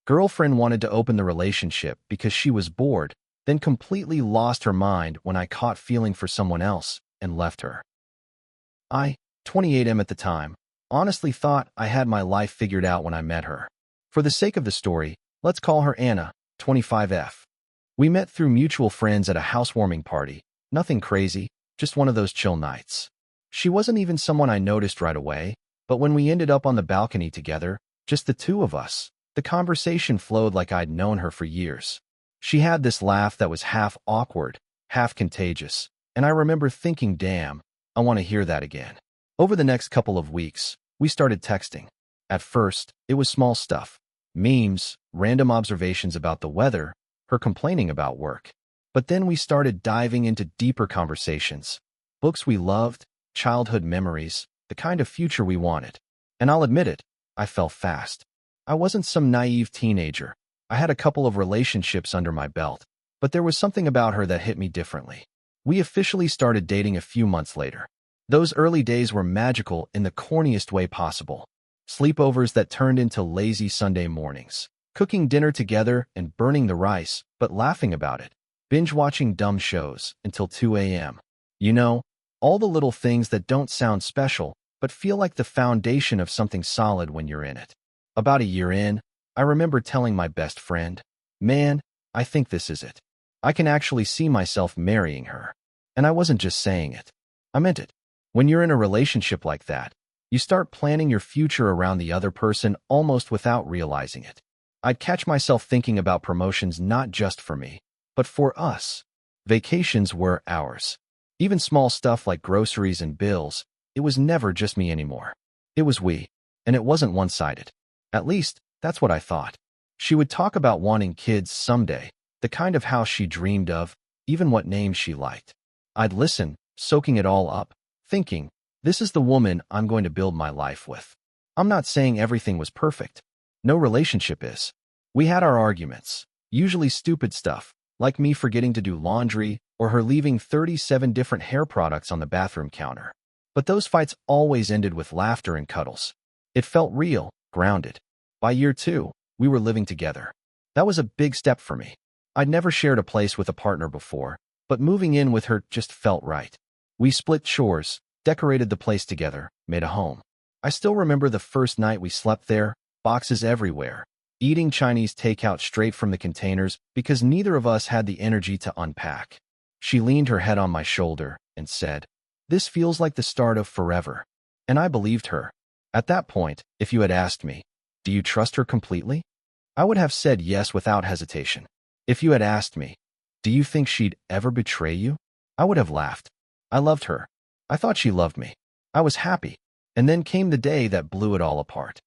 Girlfriend wanted to open the relationship because she was bored, then completely lost her mind when I caught feeling for someone else and left her. I, 28M at the time, honestly thought I had my life figured out when I met her. For the sake of the story, let's call her Anna, 25F. We met through mutual friends at a housewarming party. Nothing crazy, just one of those chill nights. She wasn't even someone I noticed right away, but when we ended up on the balcony together, just the two of us, the conversation flowed like I'd known her for years. She had this laugh that was half awkward, half contagious, and I remember thinking, damn, I want to hear that again. Over the next couple of weeks, we started texting. At first, it was small stuff. Memes, random observations about the weather, her complaining about work. But then we started diving into deeper conversations. Books we loved, childhood memories, the kind of future we wanted. And I'll admit it, I fell fast. I wasn't some naive teenager. I had a couple of relationships under my belt, but there was something about her that hit me differently. We officially started dating a few months later. Those early days were magical in the corniest way possible. Sleepovers that turned into lazy Sunday mornings. Cooking dinner together and burning the rice, but laughing about it. Binge-watching dumb shows until 2 a.m. You know, all the little things that don't sound special, but feel like the foundation of something solid when you're in it. About a year in, I remember telling my best friend, man, I think this is it. I can actually see myself marrying her. And I wasn't just saying it. I meant it. When you're in a relationship like that, you start planning your future around the other person almost without realizing it. I'd catch myself thinking about promotions not just for me, but for us. Vacations were ours. Even small stuff like groceries and bills, it was never just me anymore. It was we, and it wasn't one-sided. At least, that's what I thought. She would talk about wanting kids someday, the kind of house she dreamed of, even what names she liked. I'd listen, soaking it all up, thinking, this is the woman I'm going to build my life with. I'm not saying everything was perfect. No relationship is. We had our arguments, usually stupid stuff, like me forgetting to do laundry or her leaving 37 different hair products on the bathroom counter. But those fights always ended with laughter and cuddles. It felt real, grounded. By year 2, we were living together. That was a big step for me. I'd never shared a place with a partner before, but moving in with her just felt right. We split chores, decorated the place together, made a home. I still remember the first night we slept there, boxes everywhere, eating Chinese takeout straight from the containers because neither of us had the energy to unpack. She leaned her head on my shoulder and said, this feels like the start of forever. And I believed her. At that point, if you had asked me, do you trust her completely? I would have said yes without hesitation. If you had asked me, do you think she'd ever betray you? I would have laughed. I loved her. I thought she loved me. I was happy. And then came the day that blew it all apart.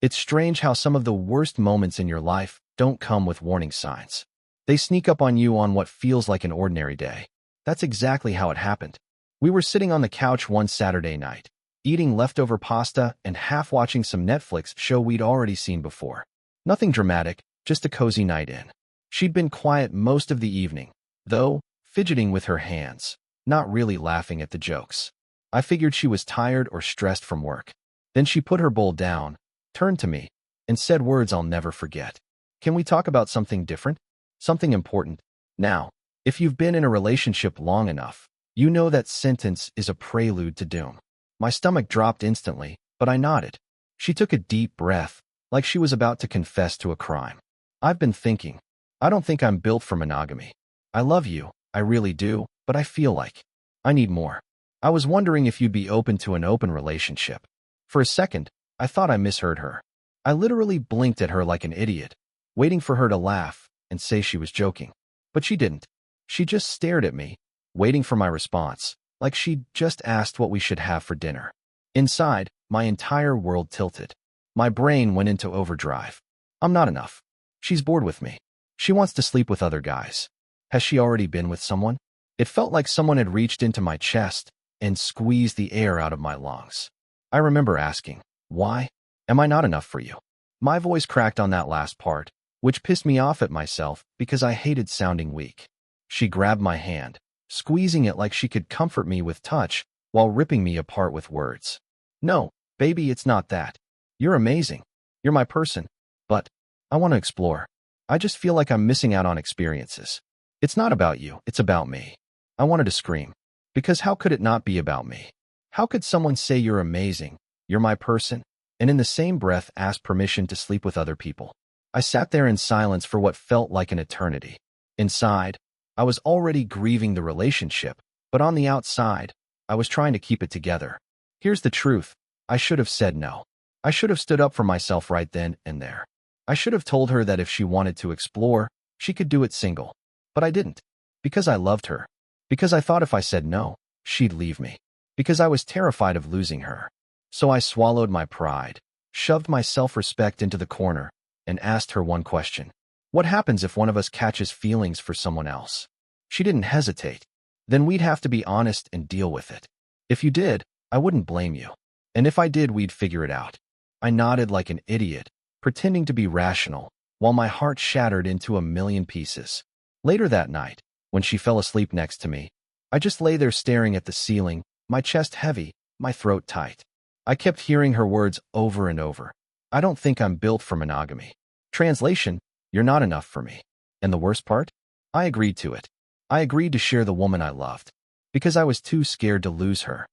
It's strange how some of the worst moments in your life don't come with warning signs. They sneak up on you on what feels like an ordinary day. That's exactly how it happened. We were sitting on the couch one Saturday night, eating leftover pasta and half watching some Netflix show we'd already seen before. Nothing dramatic, just a cozy night in. She'd been quiet most of the evening, though, fidgeting with her hands, not really laughing at the jokes. I figured she was tired or stressed from work. Then she put her bowl down, turned to me, and said words I'll never forget. Can we talk about something different? Something important? Now, if you've been in a relationship long enough, you know that sentence is a prelude to doom. My stomach dropped instantly, but I nodded. She took a deep breath, like she was about to confess to a crime. I've been thinking. I don't think I'm built for monogamy. I love you, I really do, but I feel like I need more. I was wondering if you'd be open to an open relationship. For a second, I thought I misheard her. I literally blinked at her like an idiot, waiting for her to laugh and say she was joking. But she didn't. She just stared at me, waiting for my response, like she'd just asked what we should have for dinner. Inside, my entire world tilted. My brain went into overdrive. I'm not enough. She's bored with me. She wants to sleep with other guys. Has she already been with someone? It felt like someone had reached into my chest and squeezed the air out of my lungs. I remember asking, why? Am I not enough for you? My voice cracked on that last part, which pissed me off at myself because I hated sounding weak. She grabbed my hand, squeezing it like she could comfort me with touch while ripping me apart with words. No, baby, it's not that. You're amazing. You're my person. But I want to explore. I just feel like I'm missing out on experiences. It's not about you, it's about me. I wanted to scream. Because how could it not be about me? How could someone say you're amazing, you're my person, and in the same breath ask permission to sleep with other people? I sat there in silence for what felt like an eternity. Inside, I was already grieving the relationship, but on the outside, I was trying to keep it together. Here's the truth. I should have said no. I should have stood up for myself right then and there. I should have told her that if she wanted to explore, she could do it single. But I didn't. Because I loved her. Because I thought if I said no, she'd leave me. Because I was terrified of losing her. So I swallowed my pride, shoved my self-respect into the corner, and asked her one question. What happens if one of us catches feelings for someone else? She didn't hesitate. Then we'd have to be honest and deal with it. If you did, I wouldn't blame you. And if I did, we'd figure it out. I nodded like an idiot, pretending to be rational, while my heart shattered into a million pieces. Later that night, when she fell asleep next to me, I just lay there staring at the ceiling, my chest heavy, my throat tight. I kept hearing her words over and over. I don't think I'm built for monogamy. Translation, you're not enough for me. And the worst part? I agreed to it. I agreed to share the woman I loved, because I was too scared to lose her.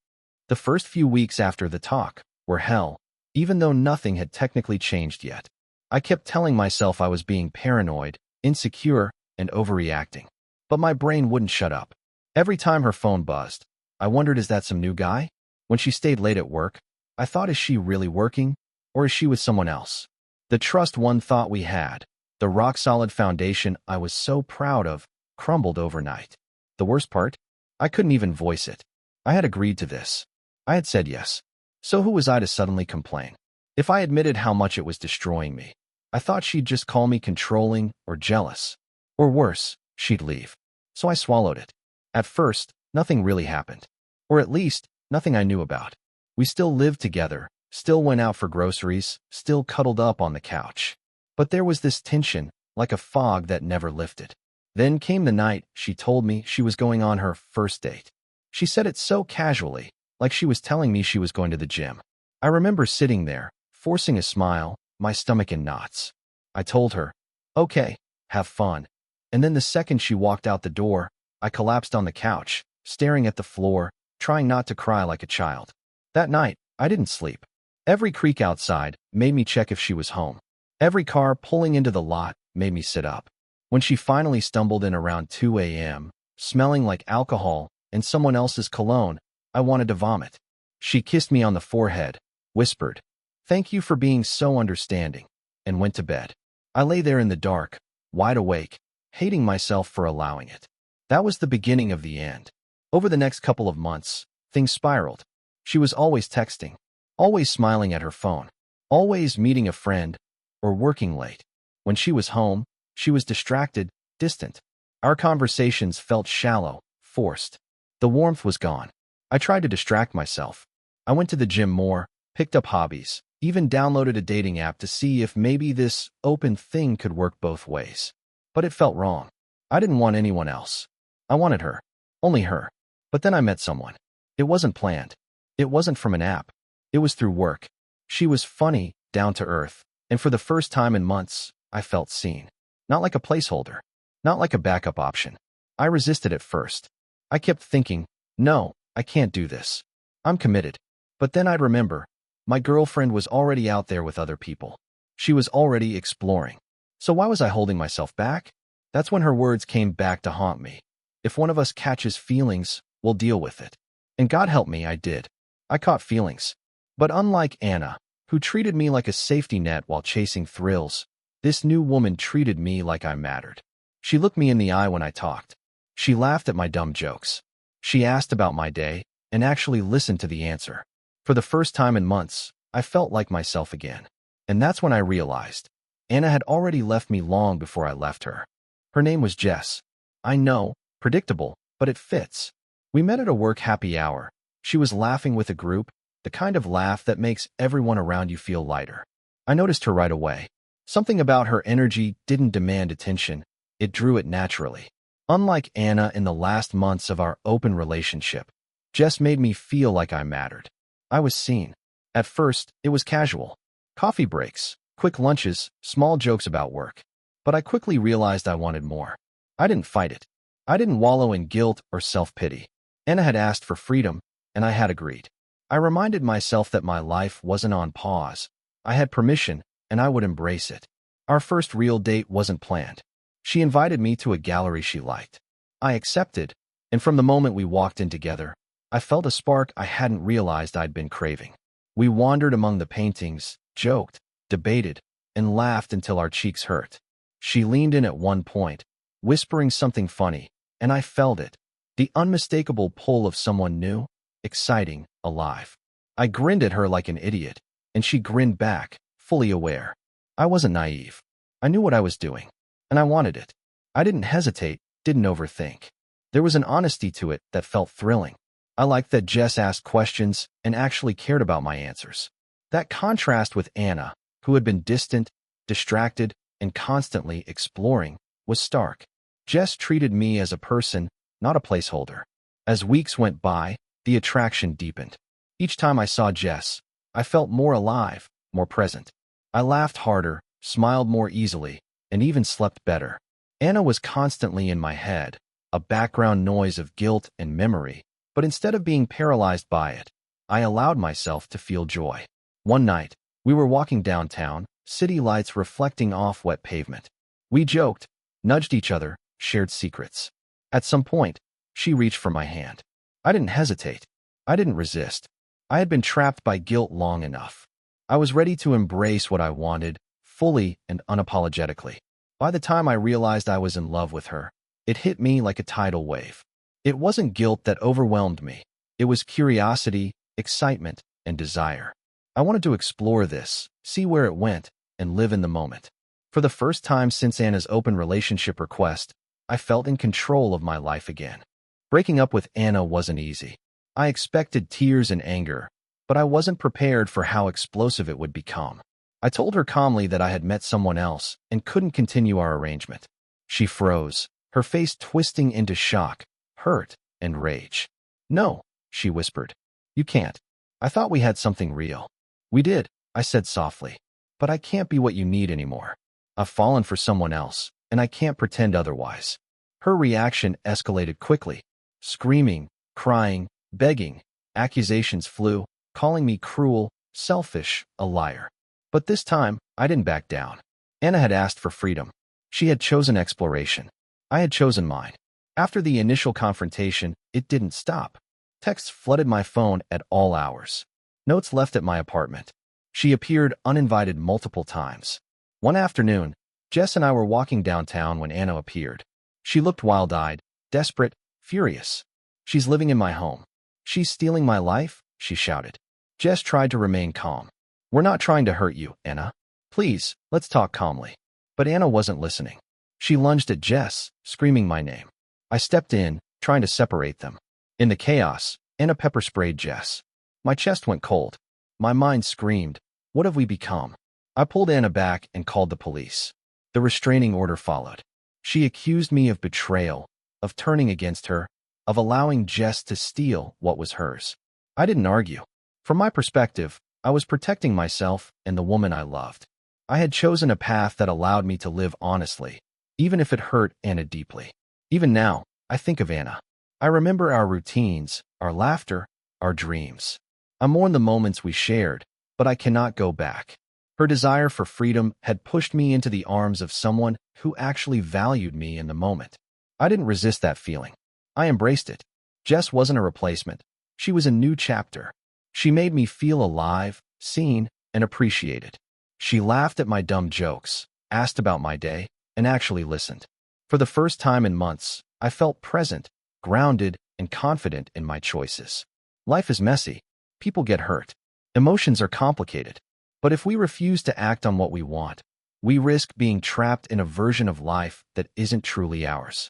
The first few weeks after the talk were hell, even though nothing had technically changed yet. I kept telling myself I was being paranoid, insecure, and overreacting. But my brain wouldn't shut up. Every time her phone buzzed, I wondered, is that some new guy? When she stayed late at work, I thought, is she really working? Or is she with someone else? The trust one thought we had, the rock-solid foundation I was so proud of, crumbled overnight. The worst part? I couldn't even voice it. I had agreed to this. I had said yes. So who was I to suddenly complain? If I admitted how much it was destroying me, I thought she'd just call me controlling or jealous. Or worse, she'd leave. So I swallowed it. At first, nothing really happened. Or at least, nothing I knew about. We still lived together, still went out for groceries, still cuddled up on the couch. But there was this tension, like a fog that never lifted. Then came the night she told me she was going on her first date. She said it so casually, like she was telling me she was going to the gym. I remember sitting there, forcing a smile, my stomach in knots. I told her, okay, have fun. And then the second she walked out the door, I collapsed on the couch, staring at the floor, trying not to cry like a child. That night, I didn't sleep. Every creak outside made me check if she was home. Every car pulling into the lot made me sit up. When she finally stumbled in around 2 a.m., smelling like alcohol and someone else's cologne, I wanted to vomit. She kissed me on the forehead, whispered, "Thank you for being so understanding," and went to bed. I lay there in the dark, wide awake, hating myself for allowing it. That was the beginning of the end. Over the next couple of months, things spiraled. She was always texting, always smiling at her phone, always meeting a friend, or working late. When she was home, she was distracted, distant. Our conversations felt shallow, forced. The warmth was gone. I tried to distract myself. I went to the gym more, picked up hobbies, even downloaded a dating app to see if maybe this open thing could work both ways. But it felt wrong. I didn't want anyone else. I wanted her. Only her. But then I met someone. It wasn't planned. It wasn't from an app. It was through work. She was funny, down to earth, and for the first time in months, I felt seen. Not like a placeholder. Not like a backup option. I resisted at first. I kept thinking, no, I can't do this. I'm committed. But then I'd remember, my girlfriend was already out there with other people. She was already exploring. So why was I holding myself back? That's when her words came back to haunt me. If one of us catches feelings, we'll deal with it. And God help me, I did. I caught feelings. But unlike Anna, who treated me like a safety net while chasing thrills, this new woman treated me like I mattered. She looked me in the eye when I talked. She laughed at my dumb jokes. She asked about my day and actually listened to the answer. For the first time in months, I felt like myself again. And that's when I realized Anna had already left me long before I left her. Her name was Jess. I know, predictable, but it fits. We met at a work happy hour. She was laughing with a group, the kind of laugh that makes everyone around you feel lighter. I noticed her right away. Something about her energy didn't demand attention. It drew it naturally. Unlike Anna in the last months of our open relationship, Jess made me feel like I mattered. I was seen. At first, it was casual. Coffee breaks, quick lunches, small jokes about work. But I quickly realized I wanted more. I didn't fight it. I didn't wallow in guilt or self-pity. Anna had asked for freedom, and I had agreed. I reminded myself that my life wasn't on pause. I had permission, and I would embrace it. Our first real date wasn't planned. She invited me to a gallery she liked. I accepted, and from the moment we walked in together, I felt a spark I hadn't realized I'd been craving. We wandered among the paintings, joked, debated, and laughed until our cheeks hurt. She leaned in at one point, whispering something funny, and I felt it. The unmistakable pull of someone new, exciting, alive. I grinned at her like an idiot, and she grinned back, fully aware. I wasn't naive. I knew what I was doing, and I wanted it. I didn't hesitate, didn't overthink. There was an honesty to it that felt thrilling. I liked that Jess asked questions and actually cared about my answers. That contrast with Anna, who had been distant, distracted, and constantly exploring, was stark. Jess treated me as a person, not a placeholder. As weeks went by, the attraction deepened. Each time I saw Jess, I felt more alive, more present. I laughed harder, smiled more easily, and even slept better. Anna was constantly in my head, a background noise of guilt and memory, but instead of being paralyzed by it, I allowed myself to feel joy. One night, we were walking downtown, city lights reflecting off wet pavement. We joked, nudged each other, shared secrets. At some point, she reached for my hand. I didn't hesitate. I didn't resist. I had been trapped by guilt long enough. I was ready to embrace what I wanted, fully and unapologetically. By the time I realized I was in love with her, it hit me like a tidal wave. It wasn't guilt that overwhelmed me. It was curiosity, excitement, and desire. I wanted to explore this, see where it went, and live in the moment. For the first time since Anna's open relationship request, I felt in control of my life again. Breaking up with Anna wasn't easy. I expected tears and anger, but I wasn't prepared for how explosive it would become. I told her calmly that I had met someone else and couldn't continue our arrangement. She froze, her face twisting into shock, hurt, and rage. "No," she whispered. "You can't. I thought we had something real." "We did," I said softly. "But I can't be what you need anymore. I've fallen for someone else, and I can't pretend otherwise." Her reaction escalated quickly. Screaming, crying, begging, accusations flew, calling me cruel, selfish, a liar. But this time, I didn't back down. Anna had asked for freedom. She had chosen exploration. I had chosen mine. After the initial confrontation, it didn't stop. Texts flooded my phone at all hours. Notes left at my apartment. She appeared uninvited multiple times. One afternoon, Jess and I were walking downtown when Anna appeared. She looked wild-eyed, desperate, furious. "She's living in my home. She's stealing my life," she shouted. Jess tried to remain calm. "We're not trying to hurt you, Anna. Please, let's talk calmly." But Anna wasn't listening. She lunged at Jess, screaming my name. I stepped in, trying to separate them. In the chaos, Anna pepper-sprayed Jess. My chest went cold. My mind screamed, "What have we become?" I pulled Anna back and called the police. The restraining order followed. She accused me of betrayal, of turning against her, of allowing Jess to steal what was hers. I didn't argue. From my perspective, I was protecting myself and the woman I loved. I had chosen a path that allowed me to live honestly, even if it hurt Anna deeply. Even now, I think of Anna. I remember our routines, our laughter, our dreams. I mourn the moments we shared, but I cannot go back. Her desire for freedom had pushed me into the arms of someone who actually valued me in the moment. I didn't resist that feeling. I embraced it. Jess wasn't a replacement. She was a new chapter. She made me feel alive, seen, and appreciated. She laughed at my dumb jokes, asked about my day, and actually listened. For the first time in months, I felt present, grounded, and confident in my choices. Life is messy. People get hurt. Emotions are complicated. But if we refuse to act on what we want, we risk being trapped in a version of life that isn't truly ours.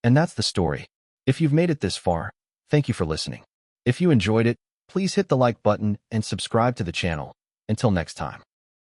And that's the story. If you've made it this far, thank you for listening. If you enjoyed it, please hit the like button and subscribe to the channel. Until next time.